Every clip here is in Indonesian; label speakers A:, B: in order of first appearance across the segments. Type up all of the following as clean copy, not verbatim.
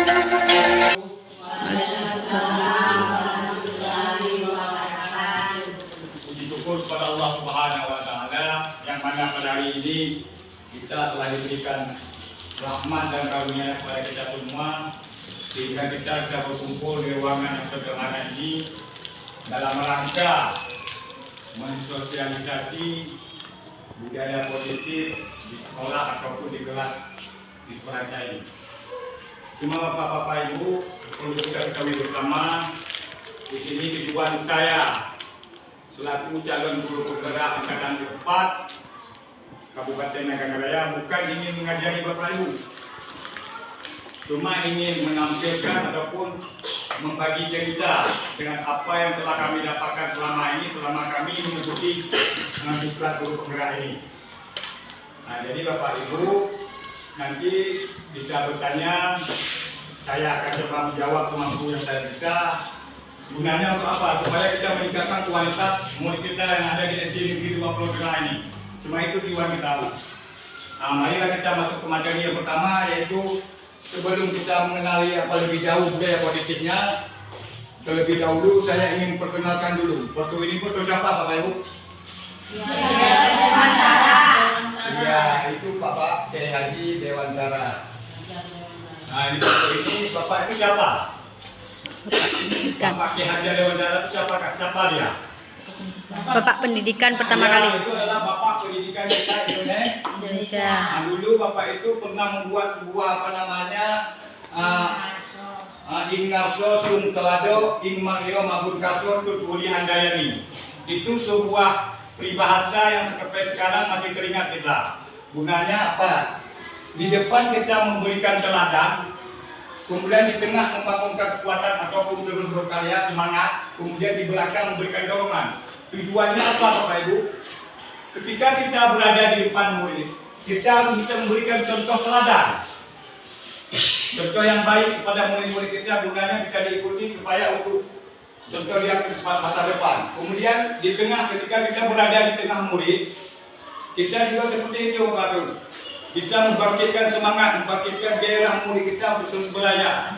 A: Puji syukur kepada Allah Subhanahu wa Ta'ala yang mana pada hari ini kita telah diberikan rahmat dan karunia kepada kita semua, sehingga kita bisa berkumpul di ruangan yang sederhana ini dalam rangka mensosialisasi budaya positif di sekolah ataupun di kelas di sekolahnya ini. Cuma Bapak-Bapak Ibu, perlu kita ketahui bersama, di sini tujuan saya selaku calon guru penggerak angkatan 4 Kabupaten Nagan Raya bukan ingin mengajari Bapak Ibu, cuma ingin menampilkan ataupun membagi cerita dengan apa yang telah kami dapatkan selama ini, selama kami mengikuti diklat guru penggerak ini. Nah, jadi Bapak Ibu nanti bisa bertanya, saya akan coba menjawab semampu yang saya bisa. Gunanya untuk apa? Supaya kita meningkatkan kualitas murid kita yang ada di SD Negeri 20 Gerah ini. Cuma itu tujuan kita. Nah, marilah kita masuk ke materi yang pertama, yaitu sebelum kita mengenali apa lebih jauh budaya positifnya, terlebih dahulu saya ingin perkenalkan dulu. Foto ini foto siapa Bapak Ibu? Iya, itu Bapak Kiai Haji Dewantara. Nah, ini foto ini Bapak itu siapa? Bapak Kiai Haji Dewantara itu siapa? Siapa dia?
B: Bapak pendidikan pertama kali.
A: Itu adalah Bapak pendidikan kita Indonesia. Nah, dulu Bapak itu pernah membuat sebuah Ing Ngarso Sung Telado Ing Mario Mabun Kasor Tuturi Handayani. Itu sebuah peribahasa yang sampai sekarang masih teringat kita. Gunanya apa? Di depan kita memberikan teladan, kemudian di tengah membangunkan kekuatan ataupun terus berkarya semangat, kemudian di belakang memberikan dorongan. Tujuannya apa Bapak Ibu? Ketika kita berada di depan murid, kita harus bisa memberikan contoh teladan, contoh yang baik kepada murid-murid kita, gunanya bisa diikuti supaya untuk contoh dia ke masa depan. Kemudian di tengah, ketika kita berada di tengah murid, kita juga seperti itu Bapak Ibu, bisa membangkitkan semangat, membangkitkan gairah murid kita untuk terus belajar.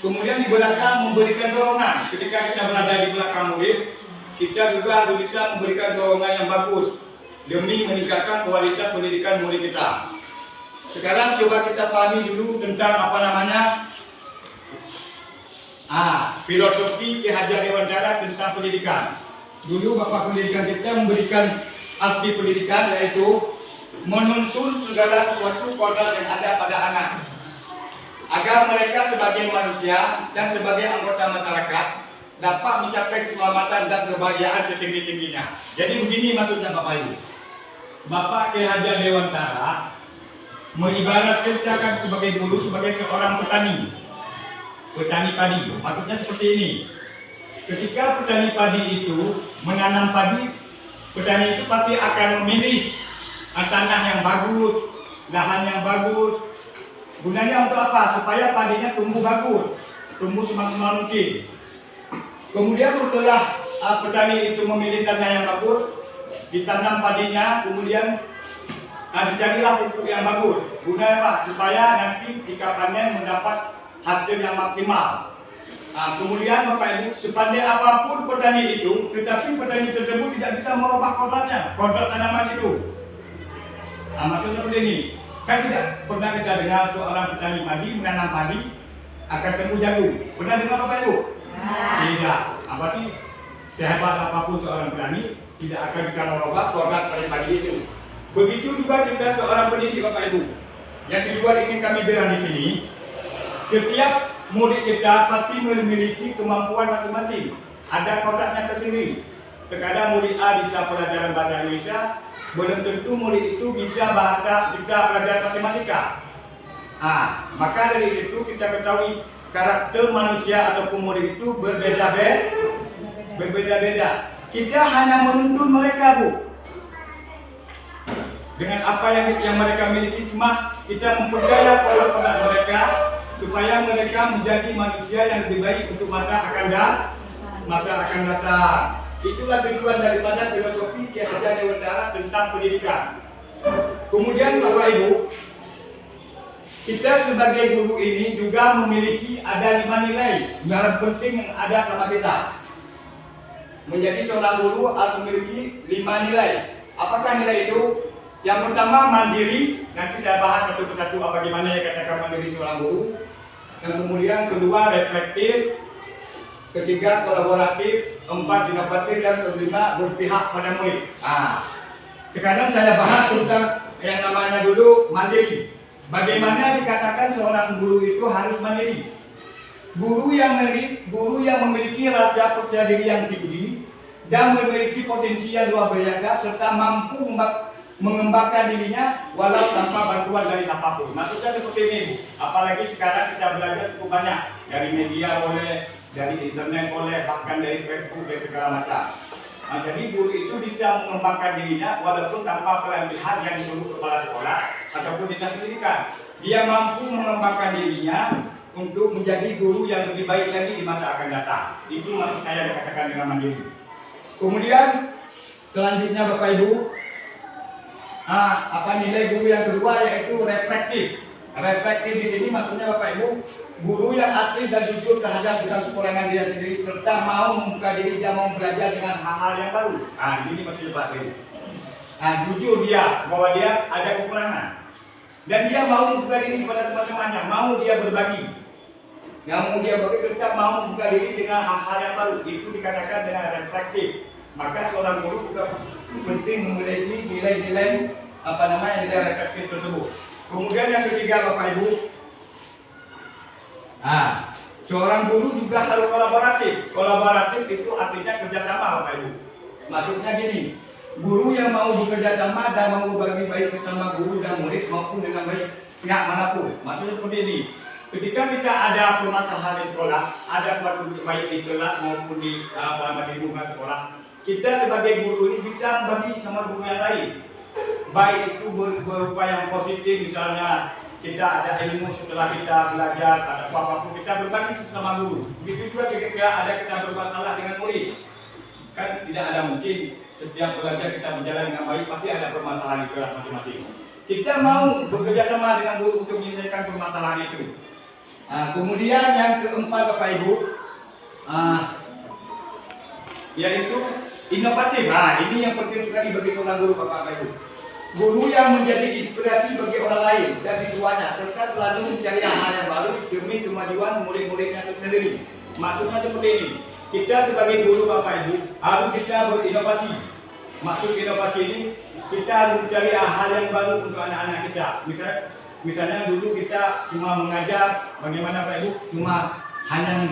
A: Kemudian di belakang memberikan dorongan. Ketika kita berada di belakang murid, kita juga harus bisa memberikan dorongan yang bagus demi meningkatkan kualitas pendidikan murid kita. Sekarang coba kita pahami dulu tentang filosofi Kiai Haji Dewantara tentang pendidikan. Dulu Bapak pendidikan kita memberikan arti pendidikan, yaitu menuntun segala sesuatu kodrat yang ada pada anak, agar mereka sebagai manusia dan sebagai anggota masyarakat dapat mencapai keselamatan dan kebahagiaan setinggi-tingginya. Jadi begini maksudnya Bapak Ibu. Bapak Kiai Haji Dewantara mengibaratkan kita sebagai seorang petani padi. Maksudnya seperti ini. Ketika petani padi itu menanam padi, petani itu pasti akan memilih tanah yang bagus, lahan yang bagus. Gunanya untuk apa? Supaya padinya tumbuh bagus, tumbuh semaksimal mungkin. Kemudian setelah petani itu memilih tanah yang bagus, ditanam padinya, kemudian dicarilah pupuk yang bagus. Gunanya apa? Supaya nanti jika panen mendapat hasil yang maksimal. Kemudian Bapak Ibu, sepandai apapun petani itu, tetapi petani tersebut tidak bisa merubah kodratnya, kodrat tanaman itu. Maksudnya seperti ini. Kan tidak pernah kita dengar seorang petani padi menanam padi akan tumbuh jagung. Pernah dengar Bapak Ibu? Tidak. Berarti sehebat apapun seorang petani tidak akan bisa merubah kodrat pada padi itu. Begitu juga kita seorang pendidik Bapak Ibu. Yang kedua ingin kami bilang di sini, setiap murid kita pasti memiliki kemampuan masing-masing. Ada kodratnya tersendiri. Terkadang murid A bisa pelajaran bahasa Indonesia, belum tentu murid itu bisa pelajaran matematika. Maka dari situ kita ketahui karakter manusia ataupun murid itu berbeda-beda. Kita hanya menuntun mereka, Bu, dengan apa yang mereka miliki. Cuma kita memperkaya kodrat mereka supaya mereka menjadi manusia yang lebih baik untuk masa akan datang. Itulah tujuan daripada filosofi Kiai Haji Dewantara tentang pendidikan. Kemudian Bapak Ibu, kita sebagai guru ini juga memiliki ada 5 nilai yang penting yang ada sama kita. Menjadi seorang guru harus memiliki 5 nilai. Apakah nilai itu? Yang pertama mandiri, nanti saya bahas satu persatu bagaimana yang katakan mandiri seorang guru. Yang kemudian kedua reflektif, ketiga kolaboratif, keempat inovatif, dan kelima berpihak pada murid. Sekarang saya bahas tentang yang namanya dulu mandiri. Bagaimana dikatakan seorang guru itu harus mandiri? Guru yang memiliki rasa percaya diri yang tinggi dan memiliki potensi yang luar biasa serta mampu mengembangkan dirinya walau tanpa bantuan dari siapapun. Maksudnya seperti ini, apalagi sekarang kita belajar cukup banyak dari media boleh, dari internet boleh, bahkan dari Facebook dan segala macam. Jadi guru itu bisa mengembangkan dirinya walaupun tanpa pelatihan yang disuruh kepala sekolah ataupun dinas pendidikan. Dia mampu mengembangkan dirinya untuk menjadi guru yang lebih baik lagi di masa akan datang. Itu maksud saya dikatakan dengan mandiri. Kemudian selanjutnya Bapak Ibu, nilai guru yang kedua yaitu reflektif. Reflektif di sini maksudnya Bapak Ibu, guru yang aktif dan jujur terhadap dengan kekurangan diri sendiri serta mau membuka diri dan mau belajar dengan hal-hal yang baru. Ini maksudnya Bapak Ibu. Jujur dia bahwa dia ada kekurangan dan dia mau membuka diri pada teman-temannya, mau dia berbagi. Namun dia serta mau membuka diri dengan hal-hal yang baru. Itu dikatakan dengan reflektif. Maka seorang guru juga penting memiliki nilai-nilai nilai reflektif tersebut. Kemudian yang ketiga Bapak Ibu, seorang guru juga harus kolaboratif. Kolaboratif itu artinya kerjasama Bapak Ibu. Maksudnya gini, guru yang mau bekerja sama dan mau berbagi baik bersama guru dan murid maupun dengan baik pihak manapun. Maksudnya seperti ini. Ketika kita ada permasalahan di sekolah, ada suatu baik di kelas maupun di lingkungan sekolah, kita sebagai guru ini bisa membagi sama guru yang lain. Baik itu berupa yang positif, misalnya kita ada ilmu setelah kita belajar, ada apa-apa kita berbagi sesama guru. Begitu juga ketika ada kita bermasalah dengan murid. Kan tidak ada mungkin setiap belajar kita berjalan dengan baik, pasti ada permasalahan di kelas masing-masing. Kita mau bekerja sama dengan guru untuk menyelesaikan permasalahan itu. Kemudian yang keempat Bapak Ibu, yaitu inovatif. Ini yang penting sekali bagi seorang guru Bapak Ibu. Guru yang menjadi inspirasi bagi orang lain dan siswanya serta selalu mencari hal yang baru demi kemajuan murid-muridnya itu sendiri. Maksudnya seperti ini. Kita sebagai guru Bapak Ibu harus bisa berinovasi. Maksud inovasi ini kita harus mencari hal yang baru untuk anak-anak kita. Misalnya dulu kita cuma mengajar bagaimana Pak Ibu, cuma hanya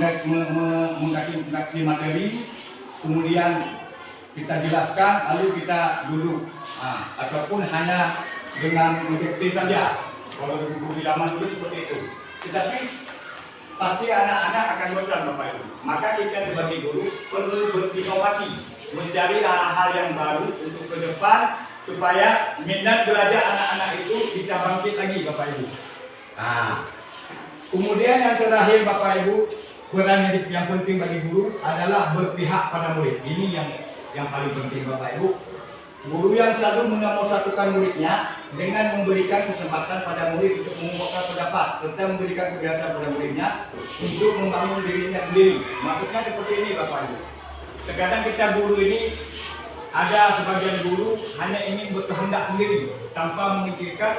A: mengkasih materi, kemudian kita jelaskan lalu kita duduk, ataupun hanya dengan mengikuti saja. Kalau guru di zaman dulu seperti itu. Tetapi pasti anak-anak akan bosan Bapak Ibu. Maka kita sebagai guru perlu berinovasi, mencari hal-hal yang baru untuk ke depan supaya minat belajar anak-anak itu bisa bangkit lagi Bapak Ibu. Kemudian yang terakhir Bapak Ibu, peran yang penting bagi guru adalah berpihak pada murid. Ini yang paling penting Bapak Ibu. Guru yang selalu menomorsatukan muridnya dengan memberikan kesempatan pada murid untuk mengungkapkan pendapat serta memberikan kegiatan pada muridnya untuk membangun dirinya sendiri. Maksudnya seperti ini Bapak Ibu. Terkadang kita guru ini ada sebagian guru hanya ingin berkehendak sendiri tanpa memikirkan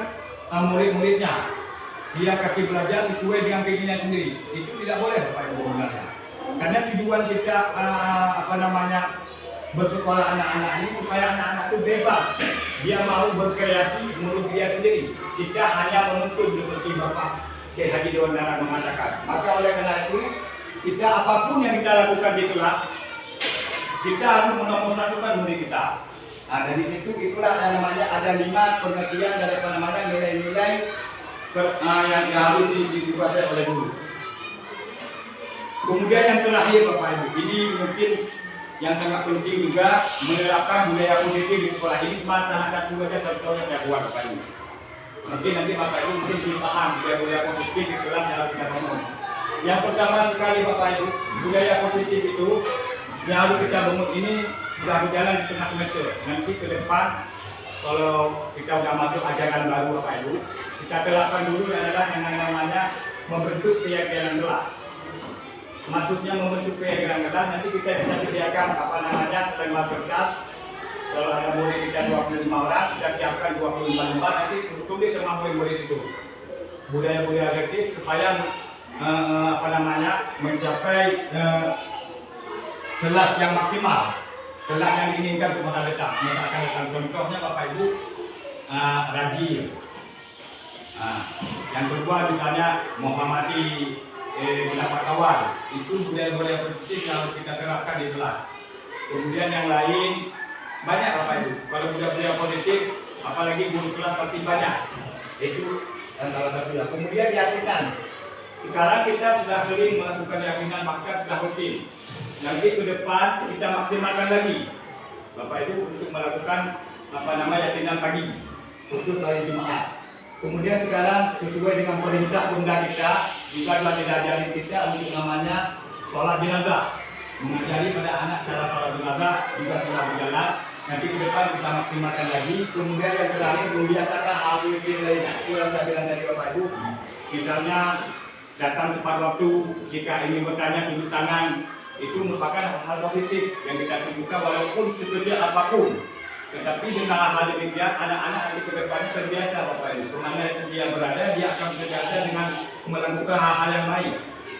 A: murid-muridnya. Dia kasih belajar sesuai dengan keinginan sendiri. Itu tidak boleh Bapak Ibu sebenarnya. Karena tujuan kita bersekolah anak-anak ini supaya anak-anak itu bebas. Dia mau berkreasi menurut dia sendiri. Kita hanya menuntut seperti Bapak Kiai Haji Dewan Darat mengatakan. Maka oleh karena itu kita apapun yang kita lakukan di kelas, kita harus menomorsatukan murid kita. Dari situ itulah yang namanya ada 5 pengertian dari nilai-nilai yang harus dikuasai oleh guru. Kemudian yang terakhir Bapak Ibu, ini mungkin yang sangat penting juga menerapkan budaya positif di sekolah ini. Salah satu saja contohnya saya buat Bapak Ibu. Mungkin nanti Bapak Ibu mungkin belum paham budaya positif di kelas yang harus kita bangun. Yang pertama sekali Bapak Ibu, budaya positif itu yang harus kita bangun ini sudah berjalan di setengah semester. Nanti ke depan kalau kita udah masuk ajaran baru Bapak Ibu, kita terapkan dulu adalah yang namanya membentuk keyakinan gelas. Maksudnya membentuk keyakinan gelas, nanti kita bisa sediakan apa namanya lembar kertas. Kalau ada murid kita 25 orang, kita siapkan 25 lembar, nanti tulis sama murid-murid itu budaya-budaya aktif supaya apa namanya mencapai kelas yang maksimal, kelas yang diinginkan untuk masa depan. Masa akan datang contohnya Bapak Ibu rajin. Yang kedua misalnya menghormati pendapat kawan, itu budaya-budaya positif yang harus kita terapkan di kelas. Kemudian yang lain banyak Bapak Ibu. Kalau budaya-budaya positif, apalagi guru kelas pasti banyak. Itu salah satu ya. Kemudian keyakinan. Sekarang kita sudah sering melakukan keyakinan, maka sudah rutin. Nanti ke depan kita maksimalkan lagi Bapak Ibu untuk melakukan apa namanya keyakinan pagi khusus hari Jumat. Kemudian sekarang sesuai dengan perintah bunda kita juga telah diajari kita untuk namanya sholat jenazah, mengajari pada anak cara sholat jenazah juga telah berjalan. Nanti ke depan kita maksimalkan lagi. Kemudian yang terakhir membiasakan hal rutin lainnya. Itu yang saya bilang dari Bapak Ibu. Misalnya datang tepat waktu, jika ingin bertanya tunjuk tangan, itu merupakan hal positif yang kita tunjukkan walaupun sekecil apapun. Tetapi dengan hal demikian, anak-anak nanti ke depannya terbiasa Bapak Ibu. Kemana dia berada, dia akan terbiasa dengan melakukan hal-hal yang baik.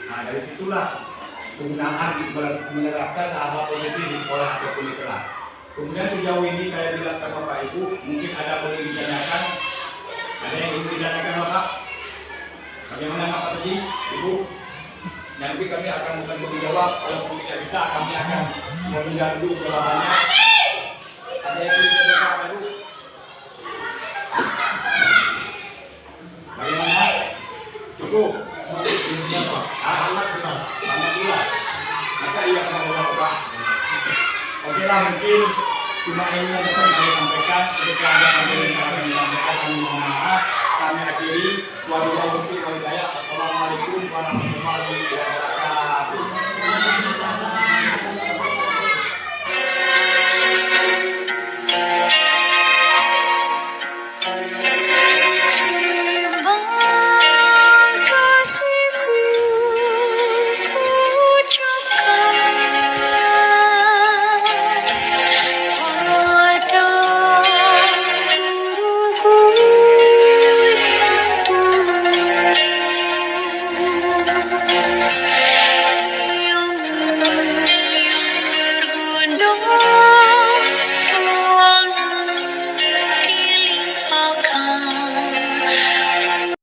A: Nah, dari situlah penggunaan menerapkan hal-hal positif di sekolah ataupun di kelas. Kemudian sejauh ini saya jelaskan Bapak Ibu, mungkin ada perlu ditanyakan. Ada yang ingin ditanyakan Bapak? Bagaimana Bapak tadi, Ibu? Nanti kami akan menjawab. Kalau tidak bisa, kami akan mengganggu jawabannya. Ada yang ingin ditanyakan Bapak Ibu? Bagaimana? Cukup? Alhamdulillah. Alhamdulillah. Masa iya kepada Bapak? Oke lah, mungkin cuma ini yang dapat kami sampaikan. Ketika ada yang kami sampaikan, kami mohon maaf. Kami akhiri. Wabillahi taufiq wal hidayah. Assalamualaikum warahmatullahi wabarakatuh.